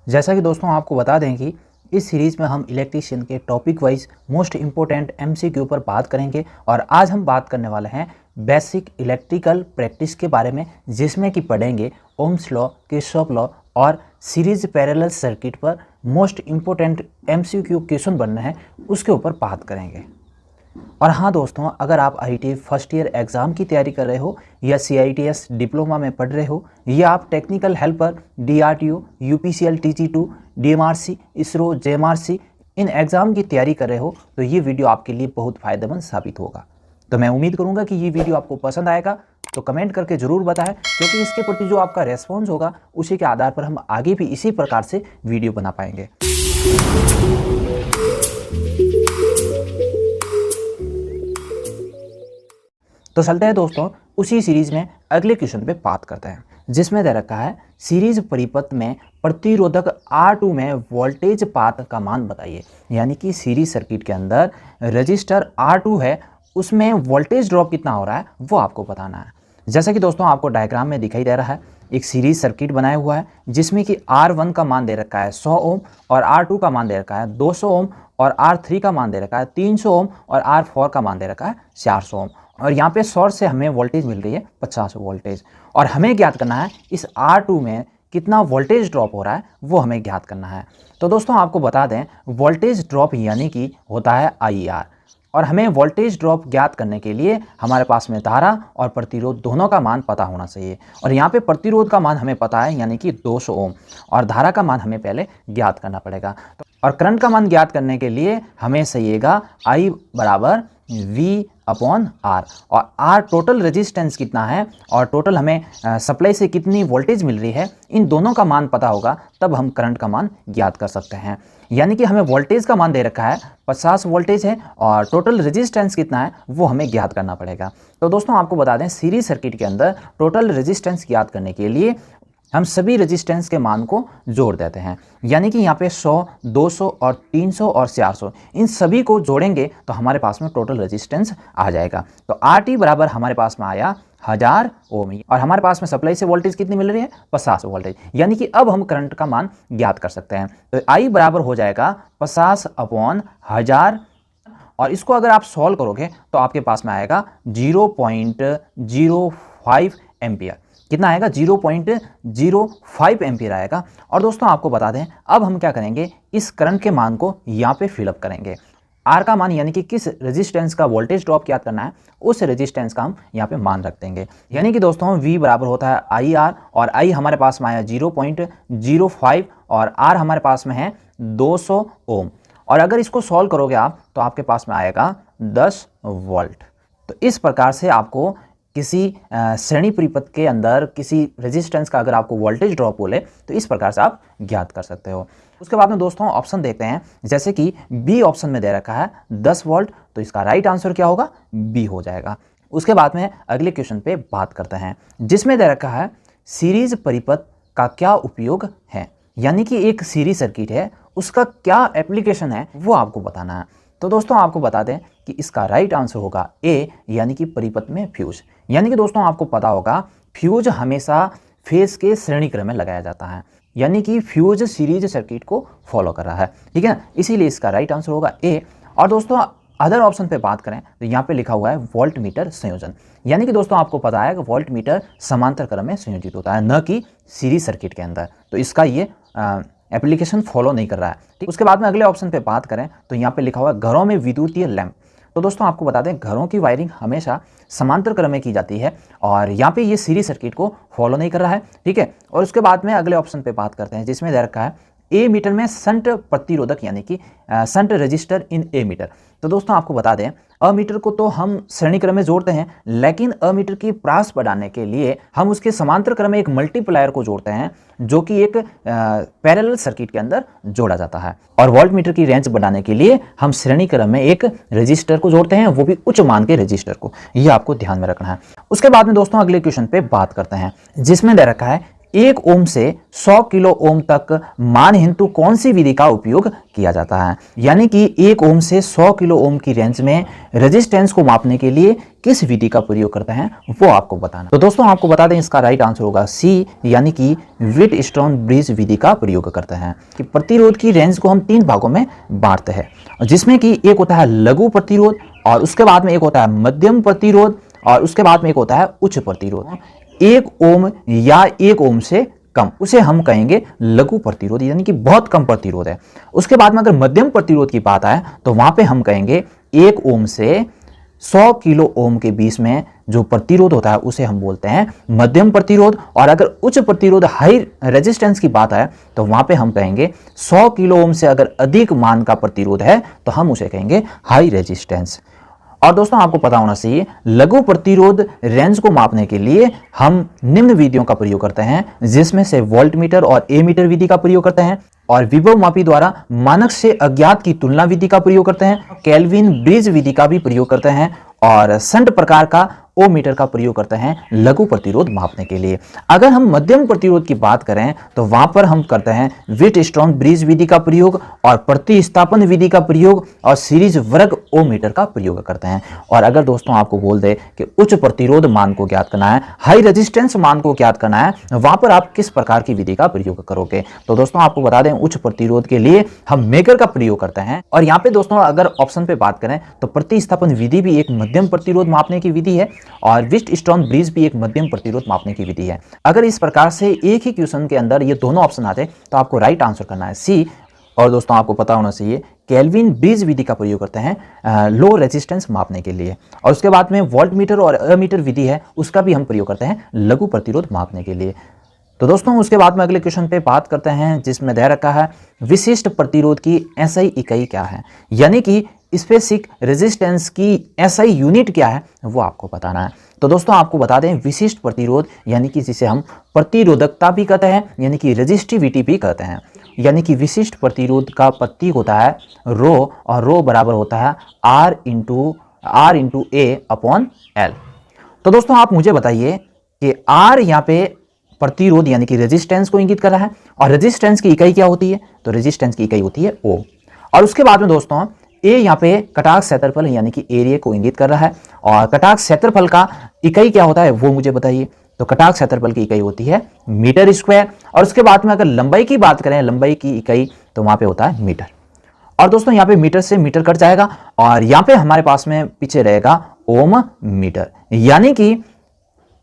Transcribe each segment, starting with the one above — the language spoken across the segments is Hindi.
जैसा कि दोस्तों आपको बता दें कि इस सीरीज़ में हम इलेक्ट्रीशियन के topic wise most important MCQ पर बात करेंगे और आज हम बात करने वाले हैं बेसिक इलेक्ट्रिकल प्रैक्टिस के बारे में, जिसमें कि पढ़ेंगे ओम्स लॉ, किरचॉफ लॉ और सीरीज पैरेलल सर्किट पर मोस्ट इम्पोर्टेंट एमसीक्यू क्वेश्चन बनने हैं, उसके ऊपर बात करेंगे। और हाँ दोस्तों, अगर आप आईटी फर्स्ट ईयर एग्ज़ाम की तैयारी कर रहे हो या सीआईटीएस डिप्लोमा में पढ़ रहे हो या आप टेक्निकल हेल्पर डीआरटीओ, यूपीसीएल, टीजी2, डीएमआरसी, इसरो, जेएमआरसी इन एग्ज़ाम की तैयारी कर रहे हो तो ये वीडियो आपके लिए बहुत फ़ायदेमंद साबित होगा। तो मैं उम्मीद करूँगा कि ये वीडियो आपको पसंद आएगा, तो कमेंट करके ज़रूर बताएं, क्योंकि इसके प्रति जो आपका रेस्पॉन्स होगा उसी के आधार पर हम आगे भी इसी प्रकार से वीडियो बना पाएंगे। तो चलते हैं दोस्तों उसी सीरीज में अगले क्वेश्चन पे बात करते हैं, जिसमें दे रखा है सीरीज परिपथ में प्रतिरोधक R2 में वोल्टेज पाथ का मान बताइए। यानी कि सीरीज सर्किट के अंदर रजिस्टर R2 है, उसमें वोल्टेज ड्रॉप कितना हो रहा है वो आपको बताना है। जैसा कि दोस्तों आपको डायग्राम में दिखाई दे रहा है, एक सीरीज सर्किट बनाया हुआ है जिसमें कि R1 का मान दे रखा है 100 ओम और R2 का मान दे रखा है 200 ओम और R3 का मान दे रखा है 300 ओम और R4 का मान दे रखा है 400 ओम। और यहाँ पे सोर्स से हमें वोल्टेज मिल रही है 50 वोल्टेज, और हमें ज्ञात करना है इस R2 में कितना वोल्टेज ड्रॉप हो रहा है वो हमें ज्ञात करना है। तो दोस्तों आपको बता दें, वोल्टेज ड्रॉप यानी कि होता है IR, और हमें वोल्टेज ड्रॉप ज्ञात करने के लिए हमारे पास में धारा और प्रतिरोध दोनों का मान पता होना चाहिए। और यहाँ पे प्रतिरोध का मान हमें पता है यानी कि 200 ओम, और धारा का मान हमें पहले ज्ञात करना पड़ेगा। और करंट का मान ज्ञात करने के लिए हमें चाहिएगा I बराबर V/R, और R टोटल रेजिस्टेंस कितना है और टोटल हमें सप्लाई से कितनी वोल्टेज मिल रही है, इन दोनों का मान पता होगा तब हम करंट का मान ज्ञात कर सकते हैं। यानी कि हमें वोल्टेज का मान दे रखा है 50 वोल्टेज है और टोटल रेजिस्टेंस कितना है वो हमें ज्ञात करना पड़ेगा। तो दोस्तों आपको बता दें, सीरीज सर्किट के अंदर टोटल रेजिस्टेंस ज्ञात करने के लिए हम सभी रेजिस्टेंस के मान को जोड़ देते हैं। यानी कि यहाँ पे 100, 200 और 300 और 400 इन सभी को जोड़ेंगे तो हमारे पास में टोटल रेजिस्टेंस आ जाएगा। तो RT बराबर हमारे पास में आया 1000 ओम, और हमारे पास में सप्लाई से वोल्टेज कितनी मिल रही है 50 वोल्टेज। यानी कि अब हम करंट का मान ज्ञात कर सकते हैं। तो I बराबर हो जाएगा 50/1000, और इसको अगर आप सॉल्व करोगे तो आपके पास में आएगा 0.05 एम्पियर। कितना आएगा 0.05 एम्पियर आएगा। और दोस्तों आपको बता दें, अब हम क्या करेंगे, इस करंट के मान को यहाँ पे फिलअप करेंगे। R का मान यानी कि किस रेजिस्टेंस का वोल्टेज ड्रॉप ज्ञात करना है, उस रेजिस्टेंस का हम यहाँ पे मान रख देंगे। यानी कि दोस्तों V बराबर होता है IR, और I हमारे पास में आया 0.05 और R हमारे पास में है 200 ओम। और अगर इसको सॉल्व करोगे आप तो आपके पास में आएगा 10 वोल्ट। तो इस प्रकार से आपको किसी श्रेणी परिपथ के अंदर किसी रेजिस्टेंस का अगर आपको वोल्टेज ड्रॉप बोले तो इस प्रकार से आप ज्ञात कर सकते हो। उसके बाद में दोस्तों ऑप्शन देखते हैं, जैसे कि बी ऑप्शन में दे रखा है 10 वोल्ट, तो इसका राइट आंसर क्या होगा, बी हो जाएगा। उसके बाद में अगले क्वेश्चन पे बात करते हैं, जिसमें दे रखा है सीरीज परिपथ का क्या उपयोग है। यानी कि एक सीरीज सर्किट है, उसका क्या एप्लीकेशन है वो आपको बताना है। तो दोस्तों आपको बता दें कि इसका राइट आंसर होगा ए, यानी कि परिपथ में फ्यूज। यानी कि दोस्तों आपको पता होगा फ्यूज हमेशा फेज के श्रेणी क्रम में लगाया जाता है, यानी कि फ्यूज सीरीज सर्किट को फॉलो कर रहा है, ठीक है, इसीलिए इसका राइट आंसर होगा ए। और दोस्तों अदर ऑप्शन पे बात करें तो यहाँ पे लिखा हुआ है वोल्ट मीटर संयोजन। यानी कि दोस्तों आपको पता है कि वोल्ट मीटर समांतर क्रम में संयोजित होता है, न कि सीरीज सर्किट के अंदर, तो इसका ये एप्लीकेशन फॉलो नहीं कर रहा है, ठीक। उसके बाद में अगले ऑप्शन पे बात करें तो यहाँ पे लिखा हुआ है घरों में विद्युतीय लैंप। तो दोस्तों आपको बता दें, घरों की वायरिंग हमेशा समांतर क्रम में की जाती है, और यहाँ पे ये सीरीज सर्किट को फॉलो नहीं कर रहा है, ठीक है। और उसके बाद में अगले ऑप्शन पे बात करते हैं, जिसमें दे रखा है ए मीटर में शंट प्रतिरोधक, यानी कि शंट रजिस्टर इन ए मीटर। तो दोस्तों आपको बता दें, अमीटर को तो हम श्रेणी क्रम में जोड़ते हैं, लेकिन अमीटर की प्रास बढ़ाने के लिए हम उसके समांतर क्रम में एक मल्टीप्लायर को जोड़ते हैं, जो कि एक पैरेलल सर्किट के अंदर जोड़ा जाता है। और वोल्ट मीटर की रेंज बढ़ाने के लिए हम श्रेणी क्रम में एक रजिस्टर को जोड़ते हैं, वो भी उच्च मान के रजिस्टर को। ये आपको ध्यान में रखना है। उसके बाद में दोस्तों अगले क्वेश्चन पे बात करते हैं, जिसमें दे रखा है 1 ओम से 100 किलो ओम तक मान हेतु कौन सी विधि का उपयोग किया जाता है। यानी कि 1 ओम से 100 किलो ओम की रेंज में रेजिस्टेंस को मापने के लिए किस विधि का प्रयोग करते हैं वो आपको बताना। तो दोस्तों आपको बता दें इसका राइट आंसर होगा सी, यानी कि व्हीटस्टोन ब्रिज विधि का प्रयोग करते हैं। कि प्रतिरोध की रेंज को हम 3 भागों में बांटते हैं, जिसमें कि एक होता है लघु प्रतिरोध, और उसके बाद में एक होता है मध्यम प्रतिरोध, और उसके बाद में एक होता है उच्च प्रतिरोध। 1 ओम या 1 ओम से कम उसे हम कहेंगे लघु प्रतिरोध, यानी कि बहुत कम प्रतिरोध है। उसके बाद में अगर मध्यम प्रतिरोध की बात आए तो वहां पे हम कहेंगे 1 ओम से 100 किलो ओम के बीच में जो प्रतिरोध होता है उसे हम बोलते हैं मध्यम प्रतिरोध। और अगर उच्च प्रतिरोध हाई रेजिस्टेंस की बात है तो वहां पे हम कहेंगे 100 किलो ओम से अगर अधिक मान का प्रतिरोध है तो हम उसे कहेंगे हाई रेजिस्टेंस। और दोस्तों आपको पता होना चाहिए लघु प्रतिरोध रेंज को मापने के लिए हम निम्न विधियों का प्रयोग करते हैं, जिसमें से वोल्टमीटर और एमीटर विधि का प्रयोग करते हैं, और विभव मापी द्वारा मानक से अज्ञात की तुलना विधि का प्रयोग करते हैं, केल्विन ब्रिज विधि का भी प्रयोग करते हैं, और संट प्रकार का ओमीटर का प्रयोग करते हैं लघु प्रतिरोध मापने के लिए। अगर हम मध्यम प्रतिरोध की बात करें तो वहां पर हम करते हैं व्हीटस्टोन ब्रिज विधि का प्रयोग, और प्रतिस्थापन विधि का प्रयोग, और सीरीज वर्ग ओमीटर का प्रयोग करते हैं। और अगर दोस्तों आपको बोल दे कि उच्च प्रतिरोध मान को ज्ञात करना है, हाई रेजिस्टेंस मान को ज्ञात करना है, वहां पर आप किस प्रकार की विधि का प्रयोग करोगे। तो दोस्तों आपको बता दें उच्च प्रतिरोध के लिए हम मेकर का प्रयोग करते हैं। और यहाँ पे दोस्तों अगर ऑप्शन पे बात करें तो प्रतिस्थापन विधि भी एक मध्यम प्रतिरोध मापने की विधि है, और व्हीटस्टोन ब्रिज भी एक मध्यम प्रतिरोध मापने की विधि है। अगर इस प्रकार से एक ही क्वेश्चन के अंदर ये दोनों ऑप्शन आते तो आपको राइट आंसर करना है सी। और दोस्तों आपको पता होना चाहिए केल्विन ब्रिज विधि का प्रयोग करते हैं लो रेजिस्टेंस मापने के लिए, और उसके बाद में वोल्टमीटर और एमीटर विधि है उसका भी हम प्रयोग करते हैं लघु प्रतिरोध मापने के लिए। तो दोस्तों उसके बाद में अगले क्वेश्चन पे बात करते हैं, जिसमें दे रखा है विशिष्ट प्रतिरोध की एसआई इकाई क्या है, यानी कि स्पेसिफिक रेजिस्टेंस की एसआई यूनिट क्या है वो आपको बताना है। तो दोस्तों आपको बता दें विशिष्ट प्रतिरोध यानी कि जिसे हम प्रतिरोधकता भी कहते हैं, यानी कि रेजिस्टिविटी भी कहते हैं, यानी कि विशिष्ट प्रतिरोध का प्रतीक होता है रो, और रो बराबर होता है R into A upon L। तो दोस्तों आप मुझे बताइए कि R यहाँ पे प्रतिरोध यानी कि रेजिस्टेंस को इंगित कर रहा है, और रेजिस्टेंस की इकाई क्या होती है, तो रेजिस्टेंस की इकाई होती है O। और उसके बाद में दोस्तों ए यहाँ पे कटाक्ष क्षेत्रफल यानी कि एरिया को इंगित कर रहा है, और कटाक्ष क्षेत्रफल का इकाई क्या होता है वो मुझे बताइए। तो कटाक्ष क्षेत्रफल की इकाई होती है मीटर स्क्वायर। और उसके बाद में अगर लंबाई की बात करें, लंबाई की इकाई, तो वहां पे होता है मीटर। और दोस्तों यहाँ पे मीटर से मीटर कट जाएगा, और यहाँ पे हमारे पास में पीछे रहेगा ओम मीटर, यानी कि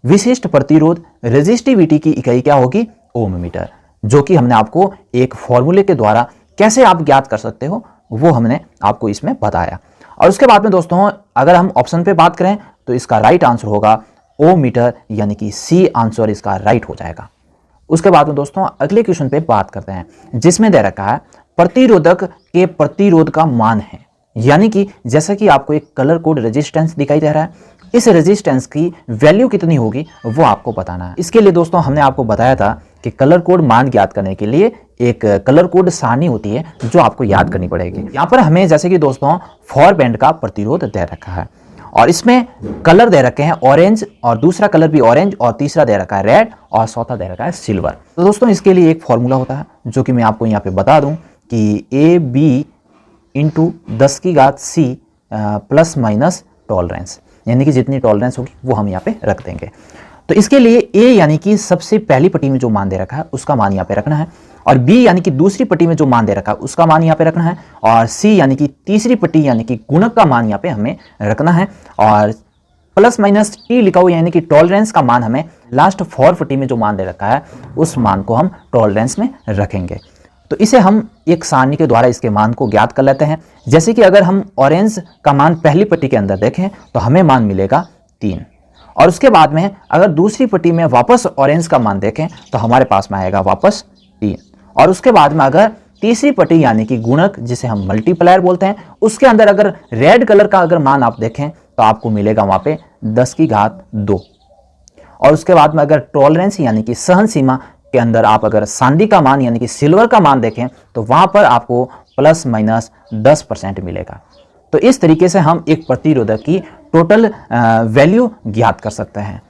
विशिष्ट प्रतिरोध रेजिस्टिविटी की इकाई क्या होगी, ओम मीटर, जो कि हमने आपको एक फॉर्मूले के द्वारा कैसे आप ज्ञात कर सकते हो वो हमने आपको इसमें बताया। और उसके बाद में दोस्तों अगर हम ऑप्शन पे बात करें तो इसका राइट आंसर होगा ओ मीटर, यानी कि सी आंसर इसका राइट हो जाएगा। उसके बाद में दोस्तों अगले क्वेश्चन पे बात करते हैं, जिसमें दे रखा है प्रतिरोधक के प्रतिरोध का मान है, यानी कि जैसा कि आपको एक कलर कोड रेजिस्टेंस दिखाई दे रहा है, इस रेजिस्टेंस की वैल्यू कितनी होगी वो आपको बताना है। इसके लिए दोस्तों हमने आपको बताया था कि कलर कोड मान ज्ञात करने के लिए एक कलर कोड सारणी होती है जो आपको याद करनी पड़ेगी। यहाँ पर हमें जैसे कि दोस्तों 4 बैंड का प्रतिरोध दे रखा है, और इसमें कलर दे रखे हैं ऑरेंज, और दूसरा कलर भी ऑरेंज, और तीसरा दे रखा है रेड, और चौथा दे रखा है सिल्वर। तो दोस्तों इसके लिए एक फॉर्मूला होता है जो कि मैं आपको यहाँ पे बता दूं कि AB into 10⁻⁶ plus minus tolerance, यानी कि जितनी टॉलरेंस होगी वो हम यहाँ पे रख देंगे। तो इसके लिए A यानी कि सबसे पहली पट्टी में जो मान दे रखा है उसका मान यहाँ पे रखना है, और B यानी कि दूसरी पट्टी में जो मान दे रखा है उसका मान यहाँ पे रखना है, और C यानी कि तीसरी पट्टी यानी कि गुणक का मान यहाँ पे हमें रखना है, और प्लस माइनस T लिखा हुआ यानी कि टॉलरेंस का मान हमें लास्ट 4 पट्टी में जो मान दे रखा है उस मान को हम टॉलरेंस में रखेंगे। तो इसे हम एक सारणी के द्वारा इसके मान को ज्ञात कर लेते हैं। जैसे कि अगर हम ऑरेंज का मान पहली पट्टी के अंदर देखें तो हमें मान मिलेगा 3, और उसके बाद में अगर दूसरी पट्टी में वापस ऑरेंज का मान देखें तो हमारे पास में आएगा वापस 3, और उसके बाद में अगर तीसरी पट्टी यानी कि गुणक जिसे हम मल्टीप्लायर बोलते हैं उसके अंदर अगर रेड कलर का अगर मान आप देखें तो आपको मिलेगा वहां पे 10⁻²। और उसके बाद में अगर टॉलरेंस यानी कि सहन सीमा के अंदर आप अगर सांदी का मान यानी कि सिल्वर का मान देखें तो वहां पर आपको प्लस माइनस 10% मिलेगा। तो इस तरीके से हम एक प्रतिरोधक की टोटल वैल्यू ज्ञात कर सकते हैं।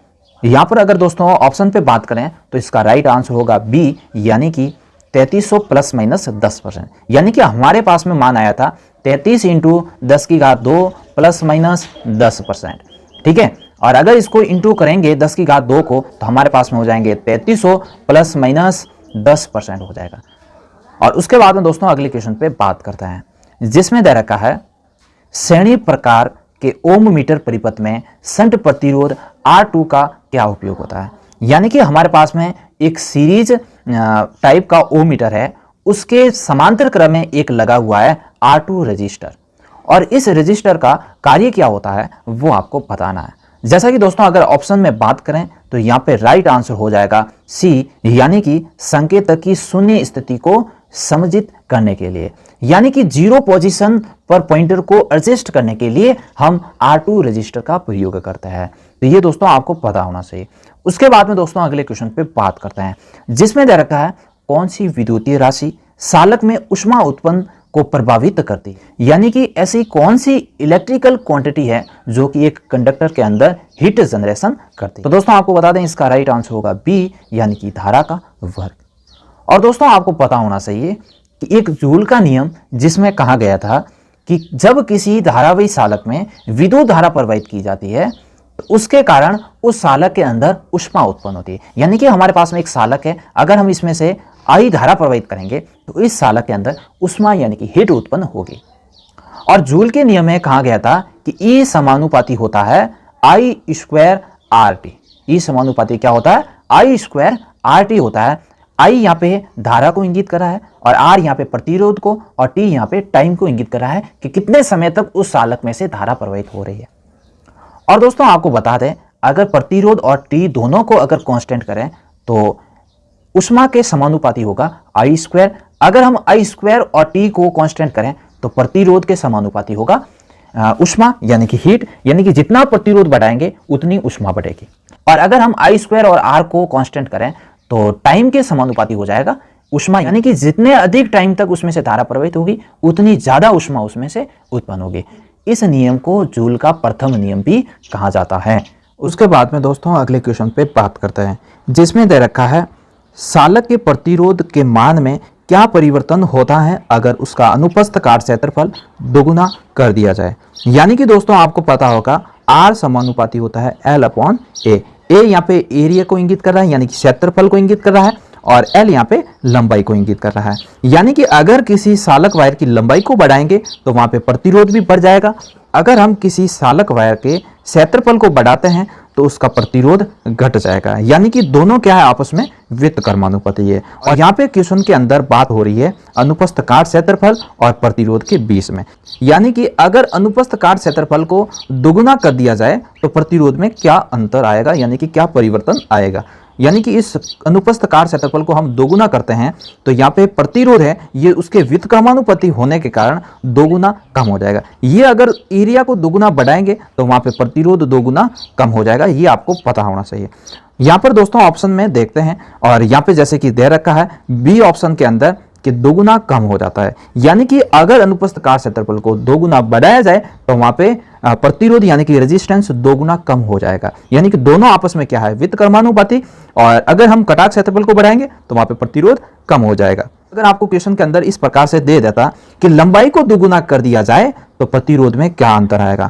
यहाँ पर अगर दोस्तों ऑप्शन पे बात करें तो इसका राइट आंसर होगा बी, यानी कि 3300 प्लस माइनस 10%। यानी कि हमारे पास में मान आया था 33 इंटू 10 की घात 2 प्लस माइनस 10%। ठीक है, और अगर इसको इंटू करेंगे 10 की घात 2 को तो हमारे पास में हो जाएंगे 3300 प्लस माइनस 10% हो जाएगा। और उसके बाद में दोस्तों अगले क्वेश्चन पे बात करते हैं, जिसमें दे रखा है श्रेणी प्रकार के ओम मीटर परिपथ में शंट प्रतिरोध R2 का क्या उपयोग होता है। यानी कि हमारे पास में एक सीरीज टाइप का ओम मीटर है, उसके समांतर क्रम में एक लगा हुआ है R2 रजिस्टर, और इस रजिस्टर का कार्य क्या होता है वो आपको बताना है। जैसा कि दोस्तों अगर ऑप्शन में बात करें तो यहाँ पे राइट आंसर हो जाएगा सी, यानी कि संकेतक की शून्य स्थिति को समायोजित करने के लिए, यानी कि जीरो पोजीशन पर पॉइंटर को एडजस्ट करने के लिए हम R2 रजिस्टर का प्रयोग करते हैं। तो ये दोस्तों आपको पता होना चाहिए। उसके बाद में दोस्तों अगले क्वेश्चन पे बात करते हैं, जिसमें दे रखा है कौन सी विद्युतीय राशि सालक में ऊष्मा उत्पन्न को प्रभावित करती है। यानी कि ऐसी कौन सी इलेक्ट्रिकल क्वांटिटी है जो कि एक कंडक्टर के अंदर हीट जनरेशन करती है। तो दोस्तों आपको बता दें इसका राइट आंसर होगा बी, यानी कि धारा का वर्ग। और दोस्तों आपको पता होना चाहिए कि एक जूल का नियम जिसमें कहा गया था कि जब किसी धारावाही सालक में विद्युत धारा प्रवाहित की जाती है तो उसके कारण उस सालक के अंदर ऊष्मा उत्पन्न होती है। यानी कि हमारे पास में एक सालक है, अगर हम इसमें से आई धारा प्रवाहित करेंगे तो इस सालक के अंदर ऊष्मा यानी कि हीट उत्पन्न होगी। और जूल के नियम में कहा गया था कि ई समानुपाती होता है आई स्क्वायर आर टी। ई समानुपाती क्या होता है? आई स्क्वायर आर टी होता है। आई यहाँ पे धारा को इंगित कर रहा है और आर यहाँ पे प्रतिरोध को और टी यहाँ पे टाइम को इंगित कर रहा है कि कितने समय तक उस सालक में से धारा प्रवाहित हो रही है। और दोस्तों आपको बता दें अगर प्रतिरोध और टी दोनों को अगर कांस्टेंट करें तो ऊष्मा के समानुपाती होगा आई स्क्वायर। अगर हम आई स्क्वायर और टी को कांस्टेंट करें तो प्रतिरोध के समानुपाती होगा ऊष्मा यानी कि हीट, यानी कि जितना प्रतिरोध बढ़ाएंगे उतनी ऊष्मा बढ़ेगी। और अगर हम आई स्क्वायर और आर को कांस्टेंट करें तो टाइम के समानुपाती हो जाएगा ऊष्मा, यानी कि जितने अधिक टाइम तक उसमें से धारा प्रवाहित होगी उतनी ज्यादा ऊष्मा उसमें से उत्पन्न होगी। इस नियम को जूल का प्रथम नियम भी कहा जाता है। उसके बाद में दोस्तों अगले क्वेश्चन पे बात करते हैं, जिसमें दे रखा है सालक के प्रतिरोध के मान में क्या परिवर्तन होता है अगर उसका अनुप्रस्थ काट क्षेत्रफल दोगुना कर दिया जाए। यानी कि दोस्तों आपको पता होगा आर समानुपाती होता है एल अपॉन ए। ए यहाँ पे एरिया को इंगित कर रहा है यानी कि क्षेत्रफल को इंगित कर रहा है, और एल यहाँ पे लंबाई को इंगित कर रहा है। यानी कि अगर किसी सालक वायर की लंबाई को बढ़ाएंगे तो वहां पे प्रतिरोध भी बढ़ जाएगा। अगर हम किसी सालक वायर के क्षेत्रफल को बढ़ाते हैं तो उसका प्रतिरोध घट जाएगा। यानी कि दोनों क्या है आपस में व्युत्क्रमानुपाती है। और यहाँ पे क्वेश्चन के अंदर बात हो रही है अनुप्रस्थ काट क्षेत्रफल और प्रतिरोध के बीच में। यानी कि अगर अनुप्रस्थ काट क्षेत्रफल को दोगुना कर दिया जाए तो प्रतिरोध में क्या अंतर आएगा, यानी कि क्या परिवर्तन आएगा। यानी कि इस अनुप्रस्थ काट क्षेत्रफल को हम दोगुना करते हैं तो यहाँ पे प्रतिरोध है ये उसके व्युत्क्रमानुपाती होने के कारण दोगुना कम हो जाएगा। ये अगर एरिया को दोगुना बढ़ाएंगे तो वहां पे प्रतिरोध दोगुना कम हो जाएगा, ये आपको पता होना चाहिए। यहाँ पर दोस्तों ऑप्शन में देखते हैं और यहाँ पे जैसे कि दे रखा है बी ऑप्शन के अंदर कि दोगुना कम हो जाता है। यानी कि अगर अनुप्रस्थ काट क्षेत्रफल को दोगुना बढ़ाया जाए तो वहां पे प्रतिरोध यानी कि रेजिस्टेंस दोगुना कम हो जाएगा। यानी कि दोनों आपस में क्या है व्युत्क्रमानुपाती, और अगर हम कटाक्ष क्षेत्रफल को बढ़ाएंगे तो वहां पे प्रतिरोध कम हो जाएगा। अगर आपको क्वेश्चन के अंदर इस प्रकार से दे देता कि लंबाई को दोगुना कर दिया जाए तो प्रतिरोध में क्या अंतर आएगा,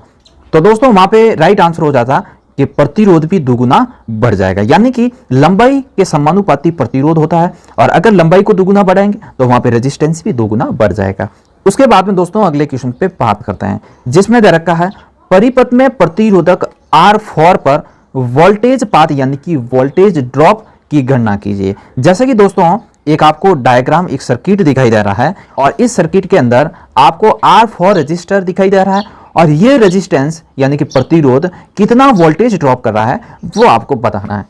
तो दोस्तों वहां पे राइट आंसर हो जाता कि प्रतिरोध भी दोगुना बढ़ जाएगा। यानी कि लंबाई के समानुपाती प्रतिरोध होता है और अगर लंबाई को दोगुना बढ़ाएंगे तो वहां पे रेजिस्टेंस भी दोगुना बढ़ जाएगा। उसके बाद में दोस्तों अगले क्वेश्चन पे बात करते हैं, जिसमें दे रखा है परिपथ में प्रतिरोधक R4 पर वोल्टेज पात यानी कि वोल्टेज ड्रॉप की गणना कीजिए। जैसे कि दोस्तों एक आपको डायग्राम एक सर्किट दिखाई दे रहा है और इस सर्किट के अंदर आपको R4 रजिस्टर दिखाई दे रहा है और ये रेजिस्टेंस यानी कि प्रतिरोध कितना वोल्टेज ड्रॉप कर रहा है वो आपको बताना है।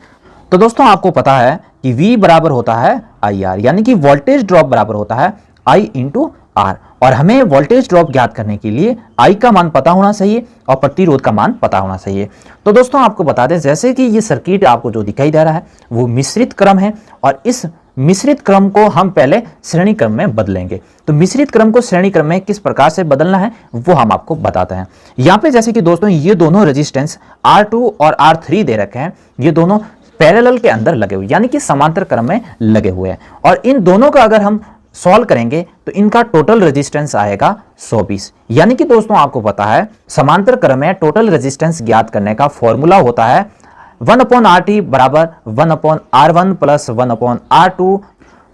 तो दोस्तों आपको पता है कि V बराबर होता है IR, यानी कि वोल्टेज ड्रॉप बराबर होता है I इंटू R, और हमें वोल्टेज ड्रॉप ज्ञात करने के लिए I का मान पता होना चाहिए और प्रतिरोध का मान पता होना चाहिए। तो दोस्तों आपको बता दें जैसे कि ये सर्किट आपको जो दिखाई दे रहा है वो मिश्रित क्रम है और इस मिश्रित क्रम को हम पहले श्रेणी क्रम में बदलेंगे। तो मिश्रित क्रम को श्रेणी क्रम में किस प्रकार से बदलना है वो हम आपको बताते हैं। यहाँ पे जैसे कि दोस्तों ये दोनों रेजिस्टेंस R2 और R3 दे रखे हैं, ये दोनों पैरेलल के अंदर लगे हुए यानी कि समांतर क्रम में लगे हुए हैं, और इन दोनों का अगर हम सॉल्व करेंगे तो इनका टोटल रेजिस्टेंस आएगा 120। यानी कि दोस्तों आपको पता है समांतर क्रम में टोटल रेजिस्टेंस ज्ञात करने का फॉर्मूला होता है 1/RT बराबर 1/R1 प्लस 1/R2।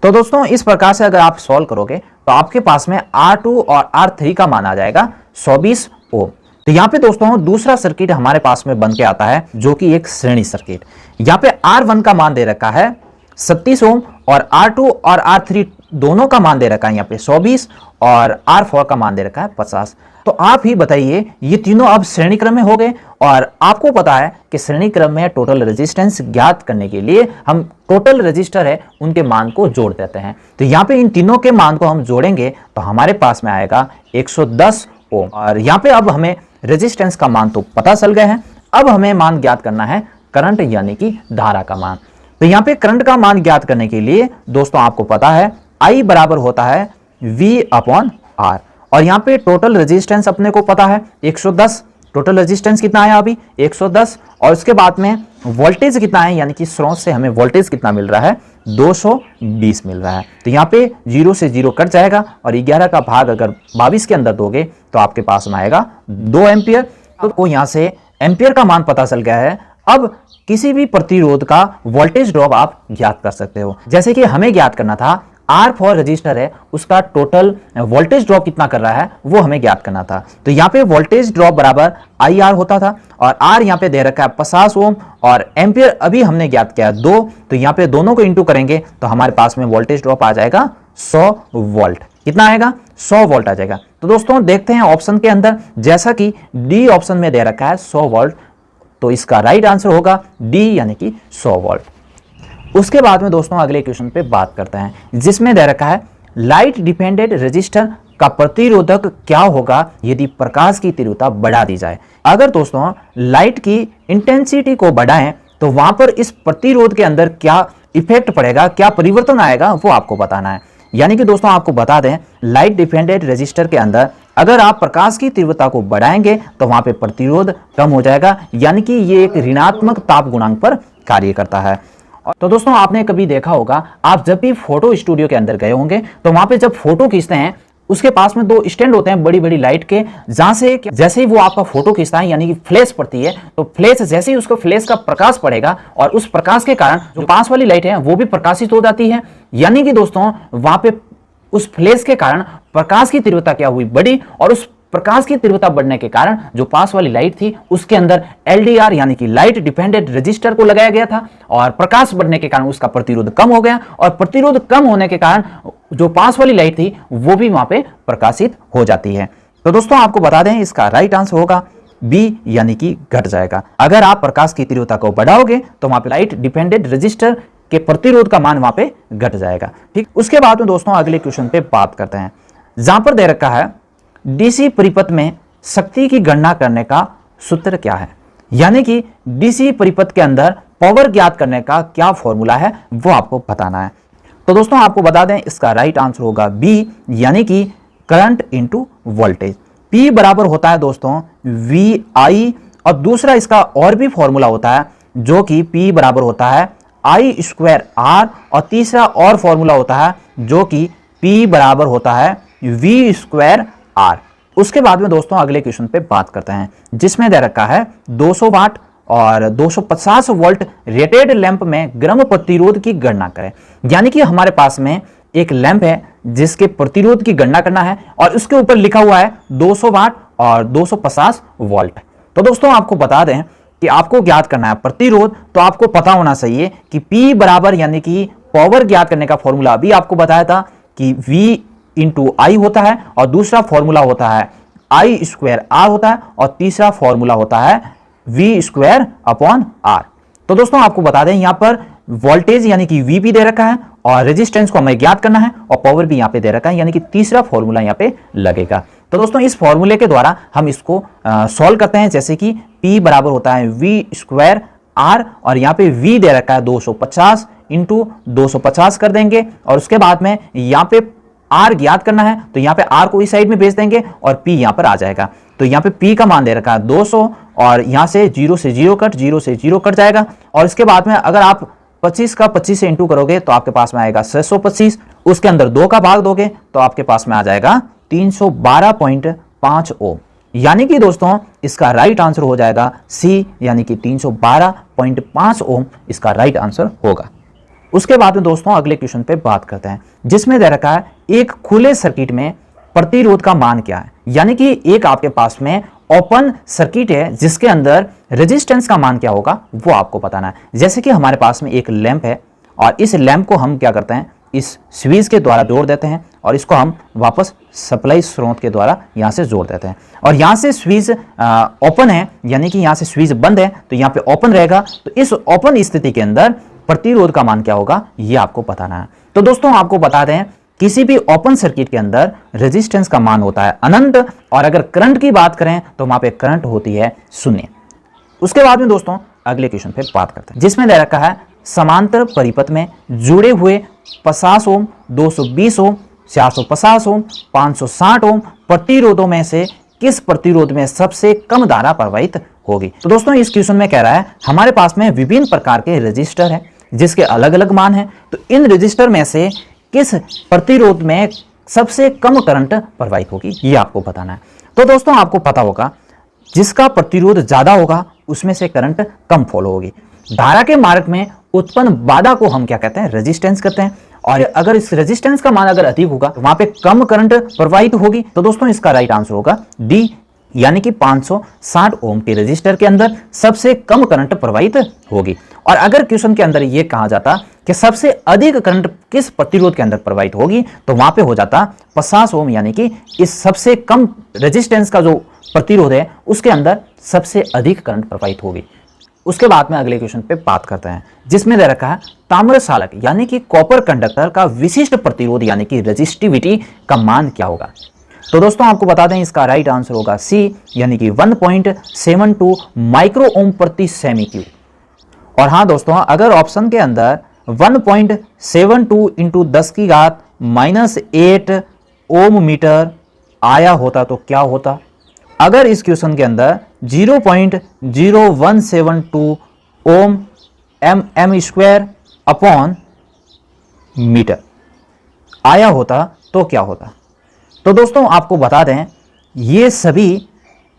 तो दोस्तों इस प्रकार से अगर आप सॉल्व करोगे तो आपके पास में R2 और R3 का मान आ जाएगा 120 ओम। तो यहाँ पे दोस्तों दूसरा सर्किट हमारे पास में बन के आता है जो कि एक श्रेणी सर्किट। यहाँ पे R1 का मान दे रखा है 37 ओम और R2 और R3 दोनों का मान दे रखा है यहाँ पे 120 और R4 का मान दे रखा है 50। तो आप ही बताइए ये तीनों अब श्रेणी क्रम में हो गए, और आपको पता है कि श्रेणी क्रम में टोटल रेजिस्टेंस ज्ञात करने के लिए हम टोटल रेजिस्टर है उनके मान को जोड़ देते हैं। तो यहाँ पे इन तीनों के मान को हम जोड़ेंगे तो हमारे पास में आएगा 110 ओम। और यहाँ पे अब हमें रेजिस्टेंस का मान तो पता चल गया है, अब हमें मान ज्ञात करना है करंट यानी कि धारा का मान। तो यहाँ पे करंट का मान ज्ञात करने के लिए दोस्तों आपको पता है I बराबर होता है V/R, और यहाँ पे टोटल रेजिस्टेंस अपने को पता है 110। टोटल रेजिस्टेंस कितना है अभी 110, और उसके बाद में वोल्टेज कितना है यानी कि स्रोत से हमें वोल्टेज कितना मिल रहा है 220 मिल रहा है। तो यहाँ पे 0 से 0 कट जाएगा और 11 का भाग अगर 22 के अंदर दोगे तो आपके पास में आएगा 2 एम्पियर। तो यहाँ से एम्पियर का मान पता चल गया है। अब किसी भी प्रतिरोध का वोल्टेज ड्रॉप आप ज्ञात कर सकते हो। जैसे कि हमें ज्ञात करना था R4 रजिस्टर है उसका टोटल वोल्टेज ड्रॉप कितना कर रहा है वो हमें ज्ञात करना था। तो यहाँ पे वोल्टेज ड्रॉप बराबर IR होता था, और R यहाँ पे दे रखा है 50 ओम और एम्पियर अभी हमने ज्ञात किया 2। तो यहाँ पे दोनों को इंटू करेंगे तो हमारे पास में वोल्टेज ड्रॉप आ जाएगा 100 वोल्ट। कितना आएगा 100 वोल्ट आ जाएगा। तो दोस्तों देखते हैं ऑप्शन के अंदर, जैसा कि डी ऑप्शन में दे रखा है 100 वोल्ट, तो इसका राइट आंसर होगा डी यानी कि 100 वोल्ट। उसके बाद में दोस्तों अगले क्वेश्चन पे बात करते हैं जिसमें दे रखा है लाइट डिपेंडेंट रेजिस्टर का प्रतिरोधक क्या होगा यदि प्रकाश की तीव्रता बढ़ा दी जाए। अगर दोस्तों लाइट की इंटेंसिटी को बढ़ाएं तो वहां पर इस प्रतिरोध के अंदर क्या इफेक्ट पड़ेगा, क्या परिवर्तन आएगा वो आपको बताना है। यानी कि दोस्तों आपको बता दें लाइट डिपेंडेंट रेजिस्टर के अंदर अगर आप प्रकाश की तीव्रता को बढ़ाएंगे तो वहां पे प्रतिरोध कम हो जाएगा, यानी कि ये एक ऋणात्मक ताप गुणांक पर कार्य करता है। तो दोस्तों आपने कभी देखा होगा, आप जब भी फोटो स्टूडियो के अंदर गए होंगे तो वहां पे जब फोटो खींचते हैं उसके पास में 2 स्टैंड होते हैं बड़ी बड़ी लाइट के, जहां से जैसे ही वो आपका फोटो खींचता है यानी कि फ्लैश पड़ती है, तो फ्लैश जैसे ही उसको फ्लैश का प्रकाश पड़ेगा और उस प्रकाश के कारण जो पास वाली लाइट है वो भी प्रकाशित हो जाती है। यानी कि दोस्तों वहां पे उस फ्लैश के कारण प्रकाश की तीव्रता क्या हुई बढ़ी, और उस प्रकाश की तीव्रता बढ़ने के कारण जो पास वाली लाइट थी उसके अंदर LDR यानी कि लाइट डिपेंडेंट रेजिस्टर को लगाया गया था, और प्रकाश बढ़ने के कारण उसका प्रतिरोध कम हो गया, और प्रतिरोध कम होने के कारण जो पास वाली लाइट थी वो भी वहां पे प्रकाशित हो जाती है। तो दोस्तों आपको बता दें इसका राइट आंसर होगा बी यानी कि घट जाएगा। अगर आप प्रकाश की तीव्रता को बढ़ाओगे तो वहां पे लाइट डिपेंडेंट रेजिस्टर के प्रतिरोध का मान वहां पे घट जाएगा। ठीक, उसके बाद में दोस्तों अगले क्वेश्चन पे बात करते हैं जहां पर दे रखा है डीसी परिपथ में शक्ति की गणना करने का सूत्र क्या है। यानी कि डीसी परिपथ के अंदर पावर ज्ञात करने का क्या फॉर्मूला है वो आपको बताना है। तो दोस्तों आपको बता दें इसका राइट आंसर होगा बी यानी कि करंट इनटू वोल्टेज। पी बराबर होता है दोस्तों VI, और दूसरा इसका और भी फॉर्मूला होता है जो कि P बराबर होता है I²R, और तीसरा और फॉर्मूला होता है जो कि P बराबर होता है V²R। उसके बाद में दोस्तों अगले क्वेश्चन पे बात करते हैं जिसमें दे रखा है 200 वाट और 250 वोल्ट रेटेड लैंप में ग्रम प्रतिरोध की गणना करें। यानी कि हमारे पास में एक लैंप है जिसके प्रतिरोध की गणना करना है और उसके ऊपर लिखा हुआ है 200 वाट और 250 वोल्ट। तो दोस्तों आपको बता दें कि आपको ज्ञात करना है प्रतिरोध, तो आपको पता होना चाहिए कि P बराबर यानी कि पावर ज्ञात करने का फॉर्मूला अभी आपको बताया था कि V/I होता है, और दूसरा फॉर्मूला होता है I²R होता है, और तीसरा फॉर्मूला होता है V²/R। तो दोस्तों आपको बता दें यहां पर वोल्टेज यानी कि VP दे रखा है और रेजिस्टेंस को हमें ज्ञात करना है, और पावर भी यहां पे दे रखा है, यानी कि तीसरा फॉर्मूला यहां पे लगेगा। तो दोस्तों इस फॉर्मूले के द्वारा हम इसको सॉल्व करते हैं, जैसे कि P बराबर होता है V² R और यहाँ पे V दे रखा है 250 इंटू 250 कर देंगे और उसके बाद में यहाँ पे R ज्ञात करना है तो यहाँ पे R को इस साइड में भेज देंगे और P यहाँ पर आ जाएगा। तो यहाँ पे P का मान दे रखा है 200 और यहाँ से 0 से 0 कट, 0 से 0 कट जाएगा और इसके बाद में अगर आप 25 का 25 से इंटू करोगे तो आपके पास में आएगा 625, उसके अंदर 2 का भाग दोगे तो आपके पास में आ जाएगा 312.5 ओम। यानी कि दोस्तों इसका राइट आंसर हो जाएगा सी, यानी कि 312.5 ओम इसका राइट आंसर होगा। उसके बाद में दोस्तों अगले क्वेश्चन पे बात करते हैं जिसमें दे रखा है एक खुले सर्किट में प्रतिरोध का मान क्या है। यानी कि एक आपके पास में ओपन सर्किट है जिसके अंदर रेजिस्टेंस का मान क्या होगा वो आपको बताना है। जैसे कि हमारे पास में एक लैंप है और इस लैंप को हम क्या करते हैं, इस स्विच के द्वारा जोड़ देते हैं और इसको हम वापस सप्लाई स्रोत के द्वारा यहाँ से जोड़ देते हैं और यहाँ से स्विच ओपन है, यानी कि यहाँ से स्विच बंद है तो यहाँ पे ओपन रहेगा। तो इस ओपन स्थिति के अंदर प्रतिरोध का मान क्या होगा ये आपको बताना है। तो दोस्तों आपको बता दें किसी भी ओपन सर्किट के अंदर रेजिस्टेंस का मान होता है अनंत और अगर करंट की बात करें तो वहां पे करंट होती है 0। उसके बाद में दोस्तों अगले क्वेश्चन पे बात करते हैं जिसमें दे रखा है समांतर परिपथ में जुड़े हुए 50 ओम, 220 ओम, 450 ओम, 560 ओम प्रतिरोधों में से किस प्रतिरोध में सबसे कम धारा प्रवाहित होगी। तो दोस्तों इस क्वेश्चन में कह रहा है हमारे पास में विभिन्न प्रकार के रजिस्टर हैं जिसके अलग अलग मान हैं, तो इन रजिस्टर में से किस प्रतिरोध में सबसे कम करंट प्रवाहित होगी ये आपको बताना है। तो दोस्तों आपको पता होगा जिसका प्रतिरोध ज्यादा होगा उसमें से करंट कम फॉलो होगी। धारा के मार्ग में उत्पन्न बाधा को हम क्या कहते हैं, रेजिस्टेंस कहते हैं। और अगर इस रेजिस्टेंस का मान अगर अधिक होगा तो वहां पे कम करंट प्रवाहित होगी। तो दोस्तों इसका राइट आंसर होगा डी, यानी कि 560 ओम के रजिस्टर के अंदर सबसे कम करंट प्रवाहित होगी। और अगर क्वेश्चन के अंदर यह कहा जाता कि सबसे अधिक करंट किस प्रतिरोध के अंदर प्रवाहित होगी तो वहां पे हो जाता 50 ओम, यानी कि इस सबसे कम रेजिस्टेंस का जो प्रतिरोध है उसके अंदर सबसे अधिक करंट प्रवाहित होगी। उसके बाद में अगले क्वेश्चन पे बात करते हैं जिसमें दे रखा है ताम्र सालक यानी कि कॉपर कंडक्टर का विशिष्ट प्रतिरोध यानी कि रेजिस्टिविटी का मान क्या होगा। तो दोस्तों आपको बता दें इसका राइट आंसर होगा सी, यानी कि 1.72 माइक्रो ओम प्रति सेमी क्यूब। और हाँ दोस्तों अगर ऑप्शन के अंदर 1.72 इंटू 10 की घात -8 ओम मीटर आया होता तो क्या होता। अगर इस क्वेश्चन के अंदर 0.0172 ओम mm स्क्वायर अपॉन मीटर आया होता तो क्या होता। तो दोस्तों आपको बता दें ये सभी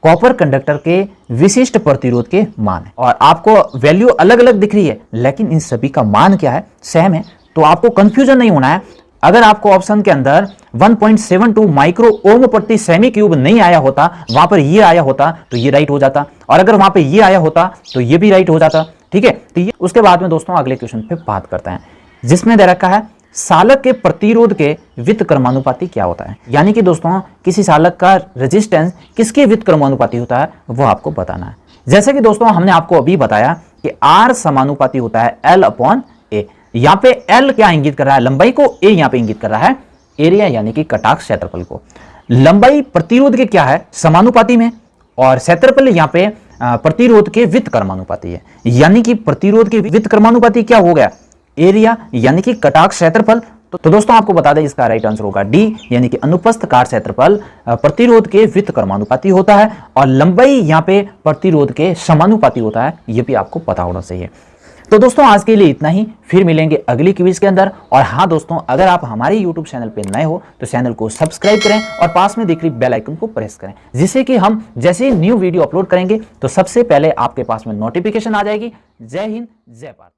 कॉपर कंडक्टर के विशिष्ट प्रतिरोध के मान है और आपको वैल्यू अलग अलग दिख रही है लेकिन इन सभी का मान क्या है, सेम है। तो आपको कंफ्यूजन नहीं होना है। अगर आपको ऑप्शन के अंदर 1.72 माइक्रो ओम प्रति सेमी क्यूब नहीं आया होता, वहां पर ये आया होता तो ये राइट हो जाता, और अगर वहां पर ये आया होता तो ये भी राइट हो जाता। ठीक है, तो ये उसके बाद में दोस्तों अगले क्वेश्चन पे बात करते हैं जिसमें दे रखा है सालक के प्रतिरोध के व्युत्क्रमानुपाती क्या होता है। यानी कि दोस्तों किसी सालक का रेजिस्टेंस किसके व्युत्क्रमानुपाती होता है वो आपको बताना है। जैसे कि दोस्तों हमने आपको अभी बताया कि R समानुपाती होता है L/A। यहाँ पे L क्या इंगित कर रहा है, लंबाई को, A यहाँ पे इंगित कर रहा है एरिया यानी कि कटाक्ष क्षेत्रफल को। लंबाई प्रतिरोध के क्या है, समानुपाती में, और क्षेत्रफल यहाँ पे प्रतिरोध के व्युत्क्रमानुपाती है। यानी कि प्रतिरोध के व्युत्क्रमानुपाती क्या हो गया, एरिया यानी कि कटाक्ष क्षेत्रफल। तो दोस्तों आपको बता दें इसका राइट आंसर होगा डी, यानी कि अनुप्रस्थ काट क्षेत्रफल प्रतिरोध के व्युत्क्रमानुपाती होता है और लंबाई यहाँ पे प्रतिरोध के समानुपाती होता है, ये भी आपको पता होना चाहिए। तो दोस्तों आज के लिए इतना ही, फिर मिलेंगे अगली क्विज के अंदर। और हाँ दोस्तों अगर आप हमारे YouTube चैनल पे नए हो तो चैनल को सब्सक्राइब करें और पास में दिख रही बेल आइकन को प्रेस करें, जिससे कि हम जैसे ही न्यू वीडियो अपलोड करेंगे तो सबसे पहले आपके पास में नोटिफिकेशन आ जाएगी। जय हिंद, जय भारत।